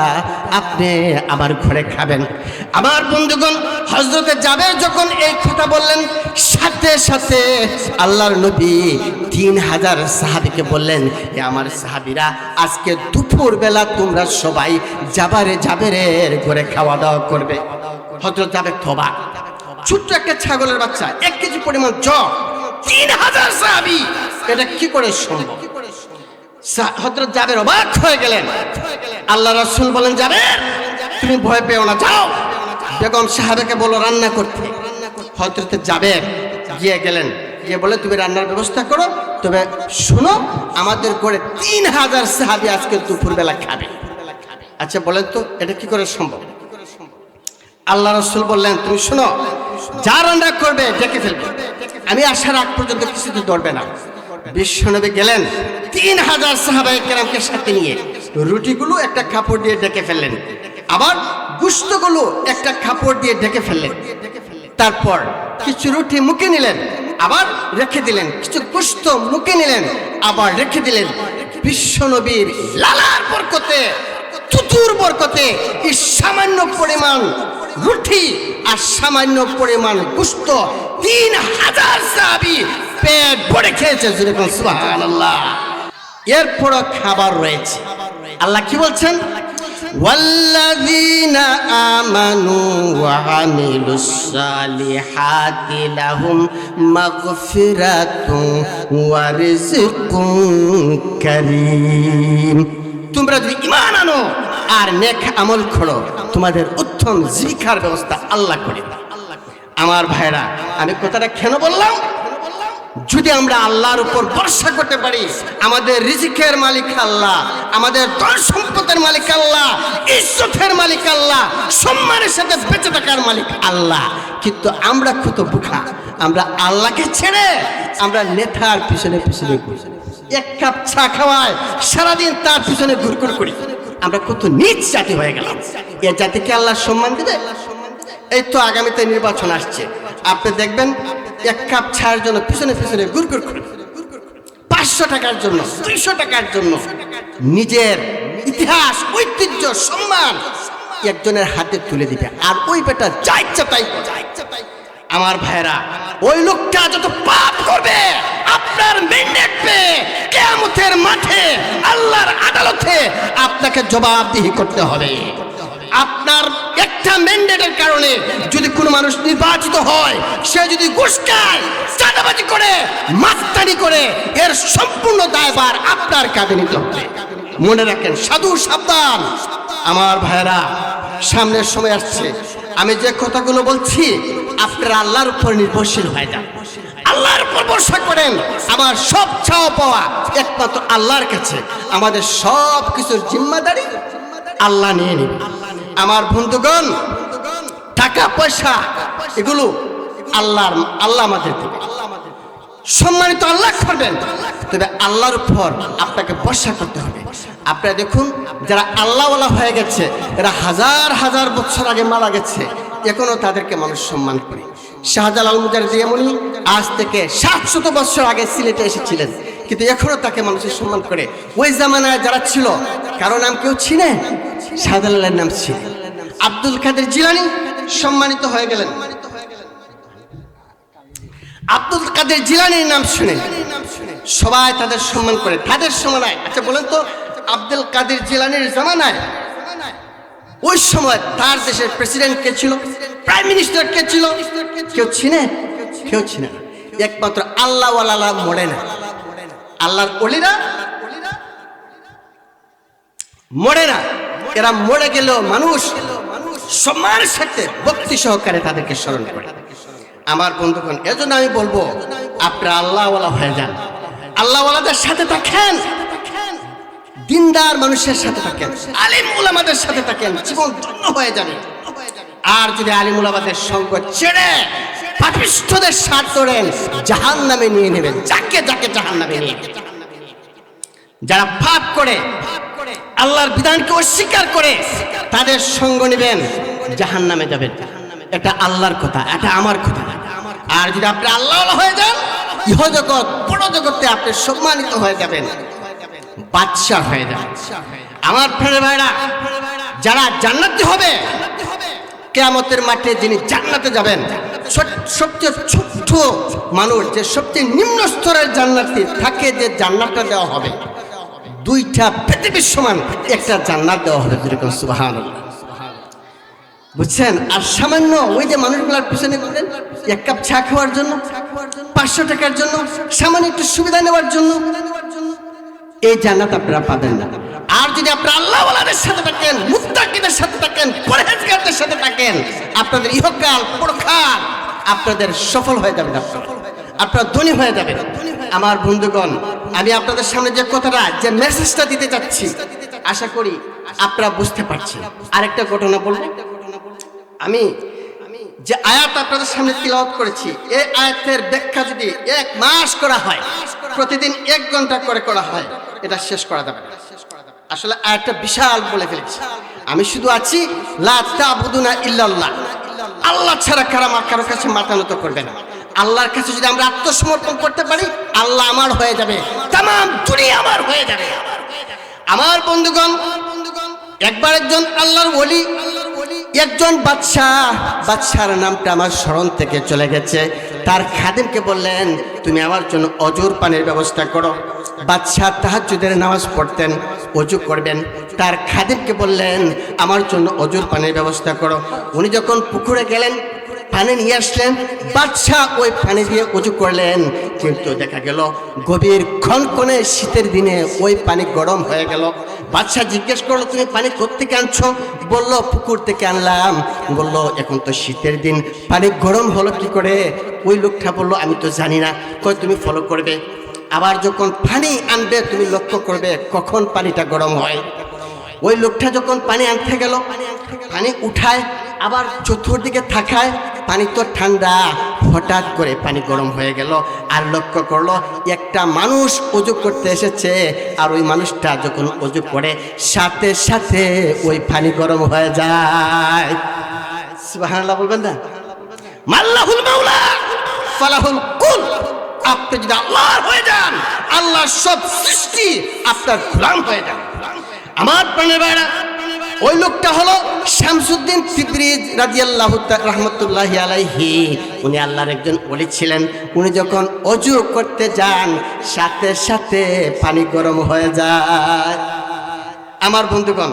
S1: আপনি আমার ঘরে খাবেন। আমার বন্ধুগণ, হযরত জাবের যখন এই কথা বললেন, সাথে সাথে আল্লাহর নবী 3000 সাহাবীকে বললেন, এ আমার সাহাবীরা, আজকে দুপুরবেলা তোমরা সবাই জাবেরের ঘরে খাওয়া দাওয়া করবে। হযরত জাবের তবা, ছোট্ট একটা ছাগলের বাচ্চা, 1 কেজি পরিমাণ জব, 3000 সাহাবী, এটা কি করে সম্ভব? হযরত জাবের অবাক হয়ে গেলেন। আল্লাহ রাসূল বলেন, জাবের, তুমি ভয় পেও না, যাও বেগম সাহেবকে বলো রান্না করতে। হযরত জাবের গিয়ে গেলেন, গিয়ে বলে, তুমি রান্নার ব্যবস্থা করো, তবে শুনো, আমাদের ঘরে 3000 সাহাবী আজকে দুপুরবেলা খাবে। আচ্ছা বলেন তো, এটা কি করে সম্ভব? আল্লাহ রাসূল বললেন, তুমি শুনো, যা রান্না করবে ডেকে ফেলবে, আমি আসার আগ পর্যন্ত কিছুতে ধরবে না। বিশ্বনবী গেলেন, 3000 সাহাবায়ে কেরামকে সাথে নিয়ে রুটিগুলো একটা কাপড় দিয়ে ঢেকে ফেললেন, আবার গোশতগুলো একটা কাপড় দিয়ে ঢেকে ফেললেন। তারপর কিছু রুটি মুখে নিলেন, আবার রেখে দিলেন, কিছু গোশত মুখে নিলেন, আবার রেখে দিলেন। বিশ্বনবীর লালার বরকতে, তুতুর বরকতে এই সামান্য পরিমাণ রুটি আর সামান্য পরিমাণ গোশত 3000 সাহাবী পেট ভরে খেয়েছে। সুবহানাল্লাহ। এরপরও খাবার রয়েছে। আল্লাহ কি বলছেন? ওয়াল্লাযীনা আমানু ওয়া আমিলুস সালিহাতি লাহুম মাগফিরাতুন ওয়া রিজকুন কারীম। তোমরা যদি ঈমান আনো আর নেক আমল করো, তোমাদের উত্তম জীবিকার ব্যবস্থা আল্লাহ করে দেন। আমার ভাইরা, আমি কথাটা কেন বললাম? যদি আমরা আল্লাহর উপর ভরসা করতে পারি, আমাদের রিজিকের মালিক আল্লাহ, আমাদের ধন সম্পদের মালিক আল্লাহ, ইজ্জতের মালিক আল্লাহ, সম্মানের সাথে বেঁচে থাকার মালিক আল্লাহ। কিন্তু আমরা কত বোকা, আমরা আল্লাহকে ছেড়ে আমরা নেতার পিছনে পিছনে ঘুরি। 1 কাপ চা খাওয়ায় সারাদিন তার পিছনে ঘুরঘুর করি। আমরা কত নীচ জাতি হয়ে গেলাম। এ জাতিকে আল্লাহ সম্মান দিবে? এই তো আগামীতে নির্বাচন আসছে, আপনি দেখবেন এক কাপ চায়ের জন্য পিছনে পিছনে গুড়গুড় করে 500 টাকার জন্য 200 টাকার জন্য নিজের ইতিহাস, ঐতিহ্য, সম্মান একজনের হাতে তুলে দিবে, আর ওই বেটা যা ইচ্ছা তাই করবে। আমার ভাইরা, ওই লোকটা যত পাপ করবে আপনার ম্যান্ডেট পেয়ে কিয়ামতের মাঠে আল্লাহর আদালতে আপনাকে জবাবদিহি করতে হবে। আপনার একটা ম্যান্ডেটের কারণে যদি কোনো মানুষ নির্বাচিত হয়, সে যদি ঘুষ খায়, চাঁদাবাজি করে, মাস্তানি করে, এর সম্পূর্ণ দায়ভার আপনার কাঁধে নিতে হবে। মনে রাখেন, সাধু সাবধান। আমার ভাইরা, সামনের সময় আসছে, আমি যে কথাগুলো বলছি আপনারা আল্লাহর উপর নির্ভরশীল হয়ে যান, আল্লাহর উপর ভরসা করেন। আমার সব চাওয়া পাওয়া একমাত্র আল্লাহর কাছে। আমাদের সব কিছুর জিম্মাদারি আল্লাহ নিয়ে নেবে। আমার বন্ধুগণ, টাকা পয়সা এগুলো আল্লাহ আমাদের দেবে, সম্মানিত আল্লাহ করবেন। তবে আল্লাহর উপর আপনাকে ভরসা করতে হবে। আপনারা দেখুন, যারা আল্লাহওয়ালা হয়ে গেছে, এরা হাজার হাজার বছর আগে মারা গেছে, এখনো তাদেরকে মানুষ সম্মান করে। শাহজালাল মুজাহিদমণি আজ থেকে 700 বছর আগে সিলেটে এসেছিলেন, কিন্তু এখনো তাকে মানুষের সম্মান করে। ওই জামানায় যারা ছিল, কারো নাম কেউ চিনে? শাহজালালের নাম ছিল। আব্দুল কাদের জিলানী সম্মানিত হয়ে গেলেন। আব্দুল কাদের জিলানীর নাম শুনে সবাই তাদের সম্মান করে, তাদের সময়। আচ্ছা বলেন তো, আব্দুল কাদের জিলানীর জামানায় ওই সময় তার দেশের প্রেসিডেন্ট কে ছিল, প্রাইম মিনিস্টার কে ছিল? কেউ চিনে? কেউ চিনে না। একমাত্র আল্লাহ ওয়ালা মরে না, আল্লাহর ওলিরা মরে না। এরা মরে গেলেও মানুষ সম্মানের সাথে ভক্তি সহকারে তাদেরকে স্মরণ করে। আমার বন্ধুগণ, এজন্য আমি বলবো, আপনারা আল্লাহওয়ালা হয়ে যান, আল্লাহওয়ালাদের সাথে থাকেন, দিনদার মানুষের সাথে থাকেন, আলিম উলামাদের সাথে থাকেন, জীবন ধন্য হয়ে যাবে। আর যদি আলিম উলামাদের সঙ্গ ছেড়ে পাপিষ্ঠদের সাথ ধরেন, জাহান্নামে নিয়ে নেবেন, যাকে যাকে জাহান্নামে নিয়ে নেবেন। যারা পাপ করে, আল্লাহর বিধানকে অস্বীকার করে, তাদের সঙ্গ নেবেন, জাহান্নামে যাবেন। এটা আল্লাহর কথা, এটা আমার কথা। আর যদি আপনি আল্লাহওয়ালা হয়ে যান, ইহজগৎ পরজগতে আপনি সম্মানিত হয়ে যাবেন, বাদশা হয়ে যাবেন। আমার প্রিয় ভাইরা, যারা জান্নাতি হবে কিয়ামতের মাঠে, যিনি জান্নাতে যাবেন, সবচেয়ে ছোট্ট মানুষ, যে সবচেয়ে নিম্ন স্তরের জান্নাতি থাকে, যে জান্নাতটা দেওয়া হবে, 2টা পৃথিবীর সমান একটা জান্নাত দেওয়া হবে। যেরকম সুবহানাল্লাহ, বুঝছেন? আর সামান্য ওই যে মানুষগুলোর পিছনে ঘুরেন, এক কাপ চা খাওয়ার জন্য, 500 টাকার জন্য, সামান্য একটু সুবিধা নেওয়ার জন্য, এই জান্নাত আপনারা পাবেন না। আর যদি আপনারা আল্লাহওয়ালাদের সাথে থাকেন, মুত্তাকিদের সাথে থাকেন, পরহেজগারদের সাথে থাকেন, আপনাদের ইহকাল পরকাল আপনাদের সফল হয়ে যাবে, আপনারা ধনী হয়ে যাবেন। আমার বন্ধুগণ, আমি আপনাদের সামনে যে কথাটা, যে মেসেজটা দিতে যাচ্ছি, আশা করি আপনারা বুঝতে পারছেন। আরেকটা ঘটনা বলবো। আমি যে আয়াত আপনাদের সামনে তিলাওয়াত করেছি, এই আয়াতের ব্যাখ্যা যদি 1 মাস করা হয়, প্রতিদিন 1 ঘন্টা করে করা হয়, এটা শেষ করা যাবে না। আসলে আয়াতটা বিশাল বলে ফেলেছি। আমি শুধু আছি, লা তা'বুদুনা ইল্লাল্লাহ, আল্লাহ ছাড়া কারো কাছে মাথা নত করবে না। আল্লাহর কাছে যদি আমরা আত্মসমর্পণ করতে পারি, আল্লাহ আমার হয়ে যাবে, তামাম দুনিয়া আমার হয়ে যাবে। আমার বন্ধুগণ, একবার একজন আল্লাহর ওলি, একজন বাদশার নামটা আমার স্মরণ থেকে চলে গেছে, তার খাদেমকে বললেন, তুমি আমার জন্য অজুর পানির ব্যবস্থা করো। বাদশাহ তাহাজ্জুদের নামাজ পড়তেন, অজু করবেন। তার খাদেমকে বললেন, আমার জন্য অজুর পানির ব্যবস্থা করো। উনি যখন পুকুরে গেলেন, পানি নিয়ে আসলেন, বাদশাহ ওই পানি দিয়ে অজু করলেন। কিন্তু দেখা গেল গভীর খনখনে শীতের দিনে ওই পানি গরম হয়ে গেল। বাদশাহ জিজ্ঞেস করলো, তুমি পানি কোত্থেকে আনছো? বলল, পুকুর থেকে আনলাম। বলল, এখন তো শীতের দিন, পানি গরম হলো কি করে? ওই লোকটা বলল, আমি তো জানি না। কই, তুমি ফলো করবে, আবার যখন পানি আনবে তুমি লক্ষ্য করবে কখন পানিটা গরম হয়। ওই লোকটা যখন পানি আনতে গেল, পানি উঠায়, আবার চতুর্দিকে থাকায়, পানি তো ঠান্ডা, হঠাৎ করে পানি গরম হয়ে গেল। আর লক্ষ্য করলো একটা মানুষ অজু করতে এসেছে, আর ওই মানুষটা যখন অজু করে সাথে সাথে ওই পানি গরম হয়ে যায়। সুবহানাল্লাহ বলবেন না? মাল্লাহুল মাওলা ফালাহুল কুল। আপনি যদি আল্লাহর হয়ে যান, আল্লাহর সব সৃষ্টি আপনার গোলাম হয়ে যান। আমার প্রাণের ভাইরা, ওই লোকটা হলো শামসুদ্দিন তিবরিজ রাদিয়াল্লাহু তাআলা রাহমাতুল্লাহি আলাইহি। উনি আল্লাহর একজন ওলি ছিলেন। উনি যখন অজু করতে যান সাথে সাথে পানি গরম হয়ে যায়। আমার বন্ধুগণ,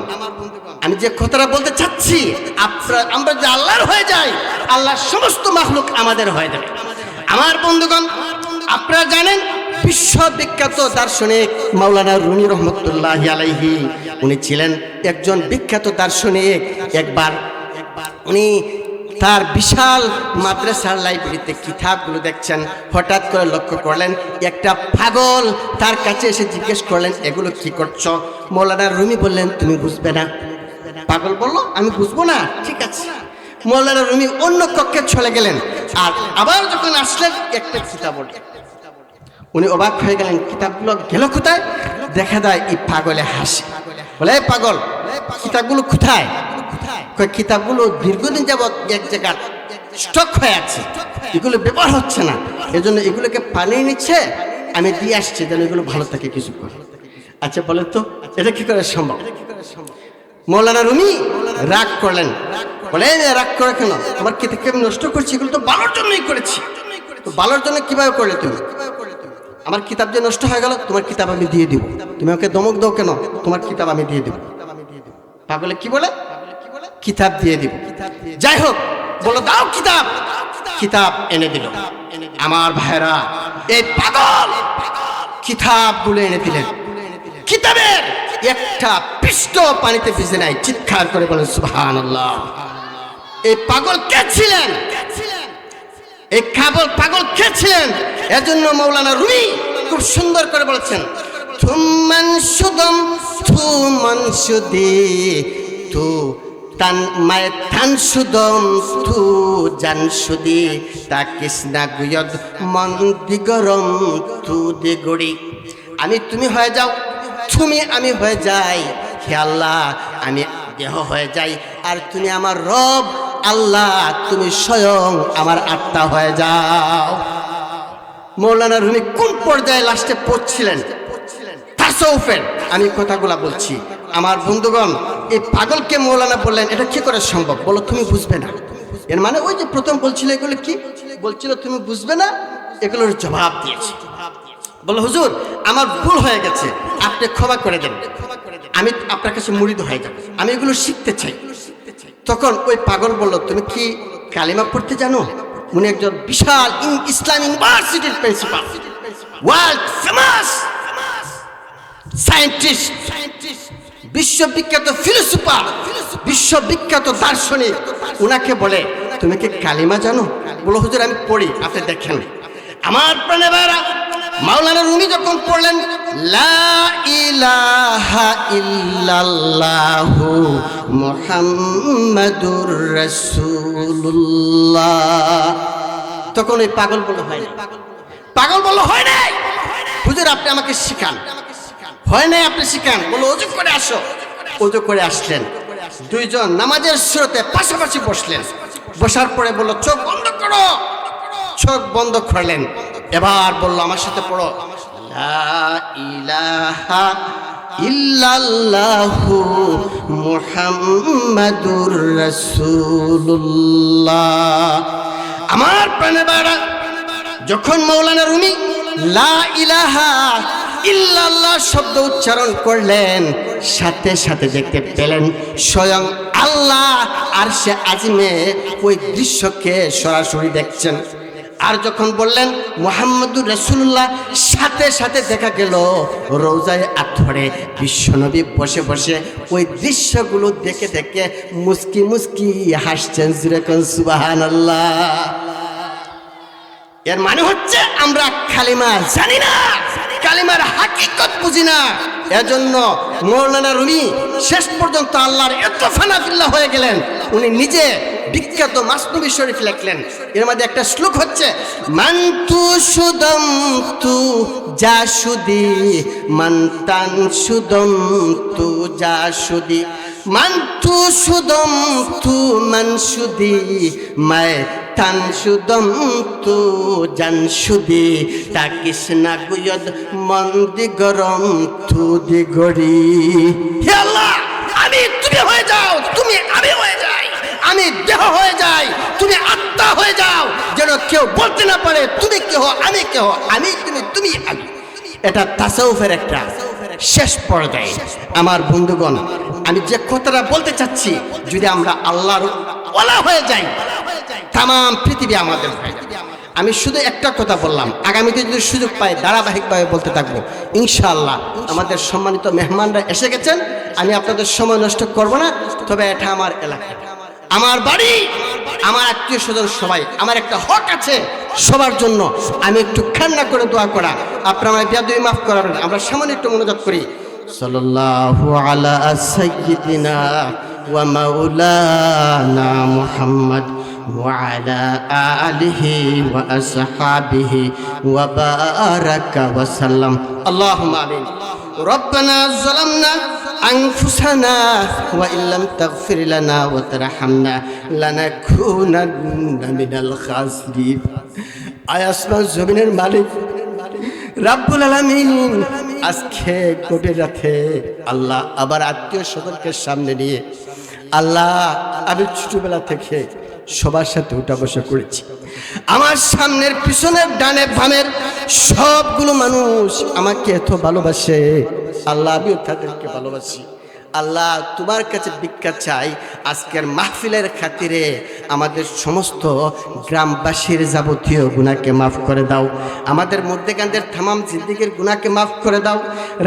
S1: আমি যে কথাটা বলতে চাচ্ছি, আমরা যে আল্লাহর হয়ে যাই, আল্লাহর সমস্ত মাখলুক আমাদের হয়ে যাবে। আমার বন্ধুগণ, আপনারা জানেন বিশ্ববিখ্যাত দার্শনিক মাওলানা রুমি রহমতুল্লাহি আলাইহি, উনি ছিলেন একজন বিখ্যাত দার্শনিক। একবার উনি তার বিশাল মাদ্রাসার লাইব্রেরিতে কিতাবগুলো দেখছেন। হঠাৎ করে লক্ষ্য করলেন একটা পাগল তার কাছে এসে জিজ্ঞেস করলেন, এগুলো কি করছো? মাওলানা রুমি বললেন, তুমি বুঝবে না। পাগল বলল, আমি বুঝবো না, ঠিক আছে। মাওলানা রুমি অন্য কক্ষে চলে গেলেন, আর আবার যখন আসলেন একটা কিতাব, উনি অবাক হয়ে গেলেন, কিতাবগুলো গেল কোথায়? দেখা যায় এই পাগলে হাসে, বলে, পাগল কিতাবগুলো কোথায়? কিতাবগুলো দীর্ঘদিন যাবৎ এক জায়গায় স্টক হয়ে আছে, এগুলো ব্যবহার হচ্ছে না, এজন্য এগুলোকে পানি নিচ্ছে, আমি দিয়ে আসছি যেন এগুলো ভালো থাকে কিছু করে। আচ্ছা বলেন তো, এটা কি করে সম্ভব? মাওলানা রুমি রাগ করলেন, বলে, রাগ করে কেন? আমার কিতাবকে আমি নষ্ট করছি, এগুলো তো ভালোর জন্যই করেছি। তো ভালোর জন্য কিভাবে করলে তুমি? আমার কিতাব যে নষ্ট হয়ে গেল, তোমার কিতাব আমি দিয়ে দিব। তুমি ওকে ধমক দাও কেন? তোমার কিতাব আমি দিয়ে দিব। পাগলে কি বলে? কিতাব দিয়ে দিব। যাই হোক, বলো দাও কিতাব। কিতাব এনে দিল। আমার ভাইরা, এই পাগল কিতাবগুলো এনে দিলেন। কিতাবের একটা পৃষ্ঠ পানিতে ভিজে নাই। চিৎকার করে বলেন সুবহানাল্লাহ। এই পাগল কে ছিলেন? এই পাগল কে ছিলেন? এজন্য মাওলানা রুমি খুব সুন্দর করে বলেছেন, থুমান সুদম থুমান সুদি তু তান মায় থান সুদম থু জান সুদি তা কৃষ্ণা গুয়দ মন দিগরম তু দিগড়ি। আমি তুমি হয়ে যাও, তুমি আমি হয়ে যাই, হে আল্লাহ আমি দেহ হয়ে যাই, আর তুমি আমার রব আল্লাহ, তুমি স্বয়ং আমার আত্মা হয়ে যাও। মাওলানা রুমি কোন পর্যায়ে লাস্টে পৌঁছছিলেন তাসাউফের, আমি কথাগুলা বলছি। আমার বন্ধুগণ, এই পাগলকে মাওলানা বললেন, এটা কি করে সম্ভব? বলো তুমি বুঝবে না। এর মানে ওই যে প্রথম বলছিল, এগুলো কি বলছিল, তুমি বুঝবে না, এগুলোর জবাব দিয়েছে। বলো হুজুর আমার ভুল হয়ে গেছে, আপনি ক্ষমা করে দেন, আমি আপনার কাছে মুরিদ হয়ে যাব, আমি এগুলো শিখতে চাই। তখন ওই পাগল বলল, তুমি কি কালিমা পড়তে জানো? উনি একজন বিশাল ইসলাম ইউনিভার্সিটির প্রিন্সিপাল, ওয়ার্ল্ড ফেমাস সায়েন্টিস্ট, বিশ্ববিখ্যাত ফিলোসোফার, বিশ্ববিখ্যাত দার্শনিক। উনাকে বলে, তুমি কি কালিমা জানো? বলো হুজুর আমি পড়ি, আপনি দেখেন। আমার প্রাণে ভাইরা, মাওলানা রুমি যখন পড়লেন লা ইলাহা ইল্লাল্লাহু মুহাম্মাদুর রাসূলুল্লাহ, তখন ওই পাগল বলল হয় না। পাগল বলল হয় নাই। হুজুর আপনি আমাকে শিখান। হয় নাই, আপনি শিখান। বলল ওযু করে আসো। ওযু করে আসলেন। দুইজন নামাজের শুরুতে পাশাপাশি বসলেন। বসার পরে বলল চোখ বন্ধ করো। চোখ বন্ধ করলেন। এবার বলল আমার সাথে পড়ো, লা ইলাহা ইল্লাল্লাহু মুহাম্মাদুর রাসূলুল্লাহ। আমার প্রাণের ভাইরা, যখন মাওলানা রুমি লা ইলাহা ইল্লাল্লাহ শব্দ উচ্চারণ করলেন, সাথে সাথে দেখতে পেলেন স্বয়ং আল্লাহ আরশে আজিমে ওই দৃশ্যকে সরাসরি দেখছেন। আর যখন বললেন মুহাম্মাদুর রাসূলুল্লাহ, সাথে সাথে দেখা গেল রওজায়ে আতহরে বিশ্বনবী বসে বসে ওই দৃশ্যগুলো দেখে দেখে মুস্কি মুস্কি হাসছেন। যেরকম সুবহানাল্লাহ। এর মানে হচ্ছে আমরা কালিমা জানি না, কালিমার হাকিকত বুঝি না। এজন্য মৌলানা রুমি শেষ পর্যন্ত আল্লাহর এত ফানাফিল্লাহ হয়ে গেলেন, উনি নিজে বিখ্যাত মাসনবী শরীফ লিখলেন। এর মধ্যে একটা শ্লোক হচ্ছে, মান্তু সুদম তু জাসুদি মন্তান সুদম তু জাসুদি মান্তু সুদম তু মনসুদি মায় তান সুদম তু জানসুদি তাকিসনা গুয়দ মন্দি গরম তু দিগরি। হে আল্লাহ, আমি তুমি হয়ে যাও, তুমি আমি হয়ে যাই, আমি দেহ হয়ে যাই, তুমি আত্মা হয়ে যাও, যেন কেউ বলতে না পারে তুমি কেহ আমি কেহ, আমি তুমি তুমি আমি। এটা তাসাউফের একটা শেষ পর্যায়ে। আমার বন্ধুগণ, আমি যে কথাটা বলতে চাচ্ছি, যদি আমরা আল্লাহর ওয়ালা হয়ে যাই, তাম পৃথিবী আমাদের হয়ে যাবে। আমি শুধু একটা কথা বললাম, আগামীতে যদি সুযোগ পাই ধারাবাহিকভাবে বলতে থাকবো ইনশাআল্লাহ। আমাদের সম্মানিত মেহমানরা এসে গেছেন, আমি আপনাদের সময় নষ্ট করব না। তবে এটা আমার এলাকা, আমার বাড়ি, আমার আত্মীয় স্বজন সবাই, আমার একটা হক আছে সবার জন্য। আমি একটু খান্না করে দোয়া করা, আপনারা আমায় বেয়াদবি মাফ করাবেন। আমরা সামান্য একটু মনোযোগ করি। সাল্লাল্লাহু আলা সাইয়্যিদিনা ওয়া মাওলানা মুহাম্মদ ওয়া আলা আলিহি ওয়া আসহাবিহি ওয়া বারাকা ওয়া সাল্লাম। আল্লাহুম্মা আমিন। রব্বানা যালামনা أنفسنا وإن لم تغفر لنا وترحمنا لنكونن من الخاسرين। আসমান জমিনের মালিক রাব্বুল আলামিন, আজকে গভীর রাতে আল্লাহ আবার আত্মীয় স্বজনকে সামনে নিয়ে, আল্লাহ আমি ছোটবেলা থেকে সবার সাথে উঠা বসা করেছি। আমার সামনের পিছনের ডানে বামের সবগুলো মানুষ আমাকে এত ভালোবাসে, আল্লাহ আমিও তাদেরকে ভালোবাসি। আল্লাহ তোমার কাছে ভিক্ষা চাই, আজকের মাহফিলের খাতিরে আমাদের সমস্ত গ্রামবাসীর যাবতীয় গুনাহকে মাফ করে দাও, আমাদের মধ্যেখানদের তামাম জিন্দেগির গুনাহকে মাফ করে দাও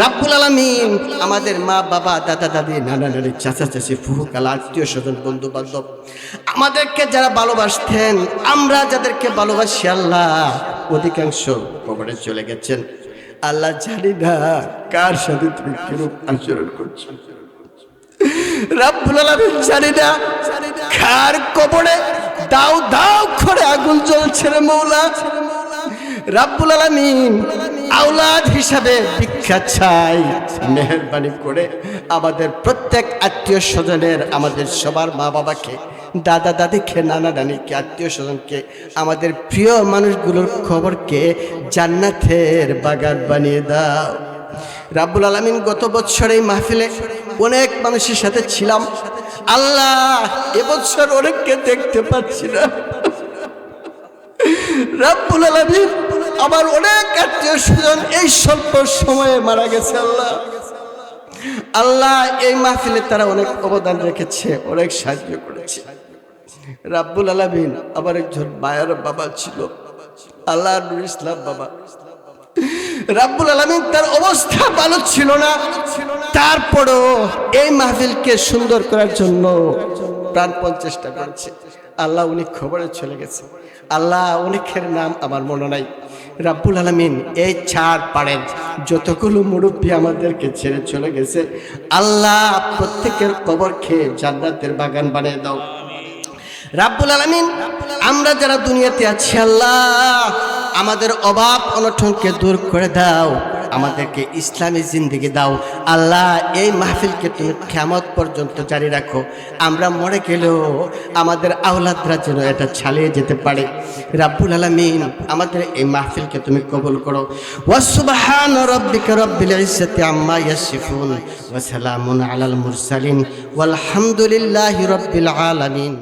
S1: রাব্বুল আলামিন। আমাদের মা বাবা দাদা দাদি নানা নানি চাচা চাচি ফুফু খালা আত্মীয় স্বজন বন্ধু বান্ধব আমাদেরকে যারা ভালোবাসতেন, আমরা যাদেরকে ভালোবাসি আল্লাহ অধিকাংশ কবরে চলে গেছেন। আল্লাহ জানি না কার সাথে তুমি কিরূপ আচরণ করছো রাব্বুল আলামিন, জানি না কার কবরে দাও দাও করে আগুন জ্বলছে রে মওলা রাব্বুল আলামিন। আওলাদ হিসাবে ভিক্ষা চাই, মেহেরবানি করে আমাদের প্রত্যেক আত্মীয় স্বজনের, আমাদের সবার মা বাবাকে, দাদা দাদিকে, নানা নানিকে, আত্মীয় স্বজনকে, আমাদের প্রিয় মানুষগুলোর খবরকে জান্নাতের বাগান বানিয়ে দাও রাব্বুল আলামিন। গত বছর এই মাহফিলে অনেক মানুষের সাথে ছিলাম আল্লাহ, এবছর অনেককে দেখতে পাচ্ছি না রাব্বুল আলামিন। আমার অনেক আত্মীয় স্বজন এই স্বল্প সময়ে মারা গেছে আল্লাহ। আল্লাহ এই মাহফিলে তারা অনেক অবদান রেখেছে, অনেক সাহায্য করেছে রাব্বুল আলামিন। আমার একজন মায়ের বাবা ছিল আল্লাহ নুর ইসলাম বাবা, রাব্বুল আলামিন তার অবস্থা ভালো ছিল না, তারপরও এই মাহফিলকে সুন্দর করার জন্য প্রাণপণ চেষ্টা করেছে আল্লাহ। উনি খবরে চলে গেছে আল্লাহ, অনেকের নাম আমার মনে নাই রাব্বুল আলামিন। এই চার পাড়ের যতগুলো মুরব্বী আমাদেরকে ছেড়ে চলে গেছে আল্লাহ, প্রত্যেকের কবরকে জান্নাতের বাগান বানিয়ে দাও রাব্বুল আলামিন। আমরা যারা দুনিয়াতে আছি আল্লাহ, আমাদের অভাব অনটনকে দূর করে দাও, আমাদেরকে ইসলামী জিন্দেগি দাও আল্লাহ। এই মাহফিলকে তুমি কিয়ামত পর্যন্ত জারি রাখো, আমরা মরে গেলেও আমাদের আওলাদরা যেন এটা চালিয়ে যেতে পারে রাব্বুল আলামিন। আমাদের এই মাহফিলকে তুমি কবুল করো। ওয়া সুবহান রাব্বিকা রাব্বিল ইজ্জাতি আম্মা ইয়াসিফুন ওয়া সালামুন আলাল মুরসালিন ওয়াল হামদুলিল্লাহি রাব্বিল আলামিন।